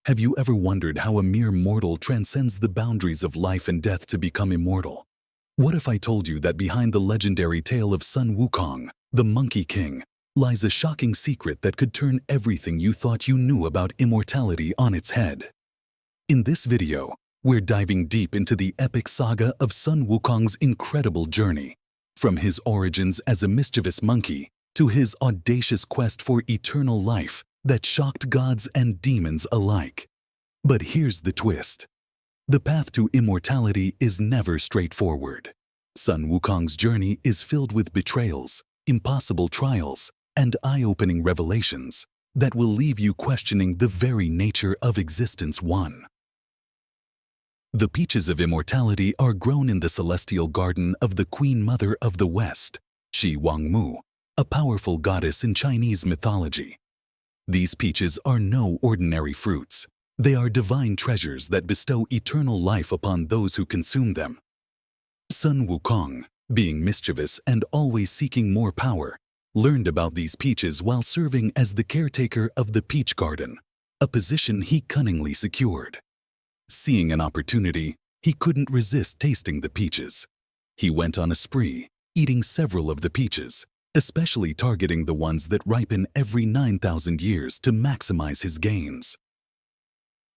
Have you ever wondered how a mere mortal transcends the boundaries of life and death to become immortal? What if I told you that behind the legendary tale of Sun Wukong, the Monkey King, lies a shocking secret that could turn everything you thought you knew about immortality on its head? In this video, we're diving deep into the epic saga of Sun Wukong's incredible journey, from his origins as a mischievous monkey to his audacious quest for eternal life that shocked gods and demons alike. But here's the twist. The path to immortality is never straightforward. Sun Wukong's journey is filled with betrayals, impossible trials, and eye-opening revelations that will leave you questioning the very nature of existence. 1. The Peaches of Immortality are grown in the celestial garden of the Queen Mother of the West, Shi Wangmu, a powerful goddess in Chinese mythology. These peaches are no ordinary fruits. They are divine treasures that bestow eternal life upon those who consume them. Sun Wukong, being mischievous and always seeking more power, learned about these peaches while serving as the caretaker of the peach garden, a position he cunningly secured. Seeing an opportunity, he couldn't resist tasting the peaches. He went on a spree, eating several of the peaches, especially targeting the ones that ripen every 9,000 years to maximize his gains.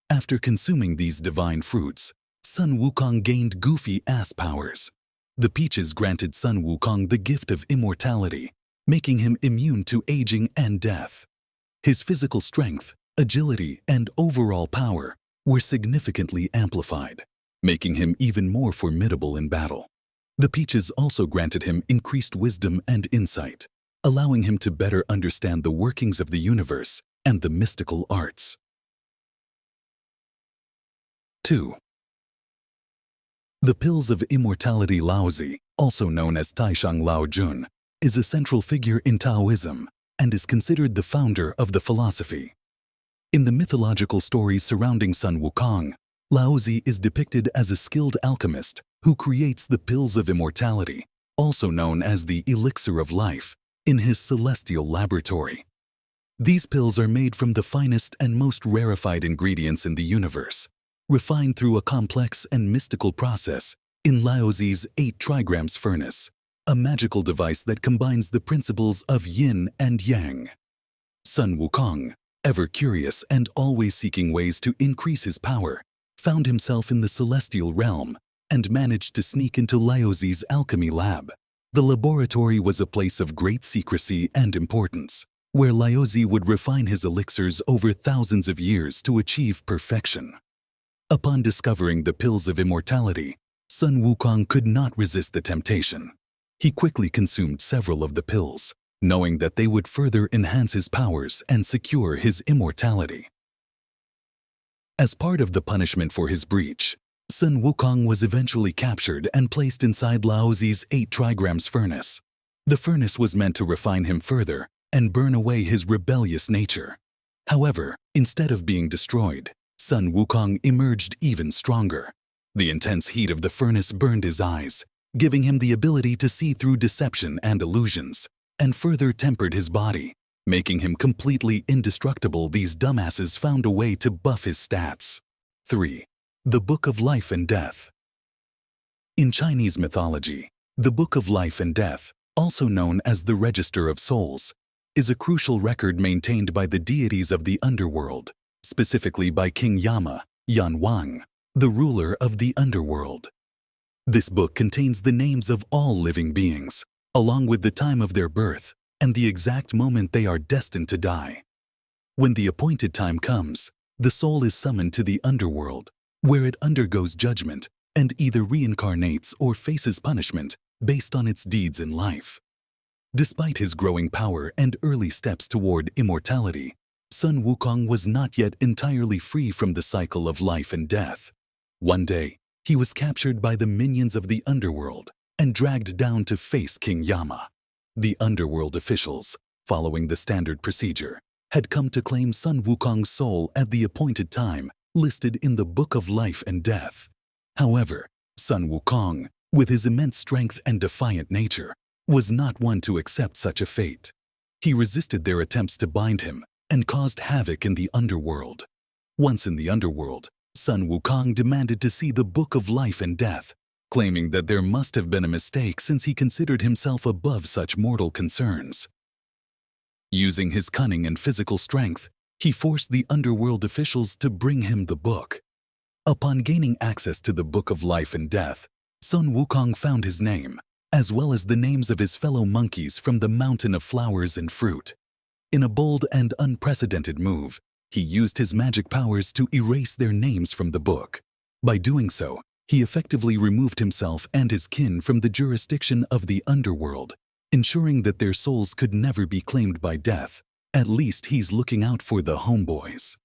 After consuming these divine fruits, Sun Wukong gained goofy-ass powers. The peaches granted Sun Wukong the gift of immortality, making him immune to aging and death. His physical strength, agility, and overall power were significantly amplified, making him even more formidable in battle. The peaches also granted him increased wisdom and insight, allowing him to better understand the workings of the universe and the mystical arts. 2. The Pills of Immortality. Laozi, also known as Taishang Lao Jun, is a central figure in Taoism and is considered the founder of the philosophy. In the mythological stories surrounding Sun Wukong, Laozi is depicted as a skilled alchemist who creates the Pills of Immortality, also known as the Elixir of Life, in his celestial laboratory. These pills are made from the finest and most rarefied ingredients in the universe, refined through a complex and mystical process in Laozi's 8 trigrams furnace, a magical device that combines the principles of yin and yang. Sun Wukong, ever curious and always seeking ways to increase his power, found himself in the celestial realm and managed to sneak into Laozi's alchemy lab. The laboratory was a place of great secrecy and importance, where Laozi would refine his elixirs over thousands of years to achieve perfection. Upon discovering the Pills of Immortality, Sun Wukong could not resist the temptation. He quickly consumed several of the pills, knowing that they would further enhance his powers and secure his immortality. As part of the punishment for his breach, Sun Wukong was eventually captured and placed inside Laozi's 8 trigrams furnace. The furnace was meant to refine him further and burn away his rebellious nature. However, instead of being destroyed, Sun Wukong emerged even stronger. The intense heat of the furnace burned his eyes, giving him the ability to see through deception and illusions, and further tempered his body, making him completely indestructible. These dumbasses found a way to buff his stats. 3. The Book of Life and Death. In Chinese mythology, the Book of Life and Death, also known as the Register of Souls, is a crucial record maintained by the deities of the underworld, specifically by King Yama, Yan Wang, the ruler of the underworld. This book contains the names of all living beings, along with the time of their birth and the exact moment they are destined to die. When the appointed time comes, the soul is summoned to the underworld, where it undergoes judgment and either reincarnates or faces punishment based on its deeds in life. Despite his growing power and early steps toward immortality, Sun Wukong was not yet entirely free from the cycle of life and death. One day, he was captured by the minions of the underworld and dragged down to face King Yama. The underworld officials, following the standard procedure, had come to claim Sun Wukong's soul at the appointed time listed in the Book of Life and Death. However, Sun Wukong, with his immense strength and defiant nature, was not one to accept such a fate. He resisted their attempts to bind him and caused havoc in the underworld. Once in the underworld, Sun Wukong demanded to see the Book of Life and Death, claiming that there must have been a mistake since he considered himself above such mortal concerns. Using his cunning and physical strength, he forced the underworld officials to bring him the book. Upon gaining access to the Book of Life and Death, Sun Wukong found his name, as well as the names of his fellow monkeys from the Mountain of Flowers and Fruit. In a bold and unprecedented move, he used his magic powers to erase their names from the book. By doing so, he effectively removed himself and his kin from the jurisdiction of the underworld, ensuring that their souls could never be claimed by death. At least he's looking out for the homeboys.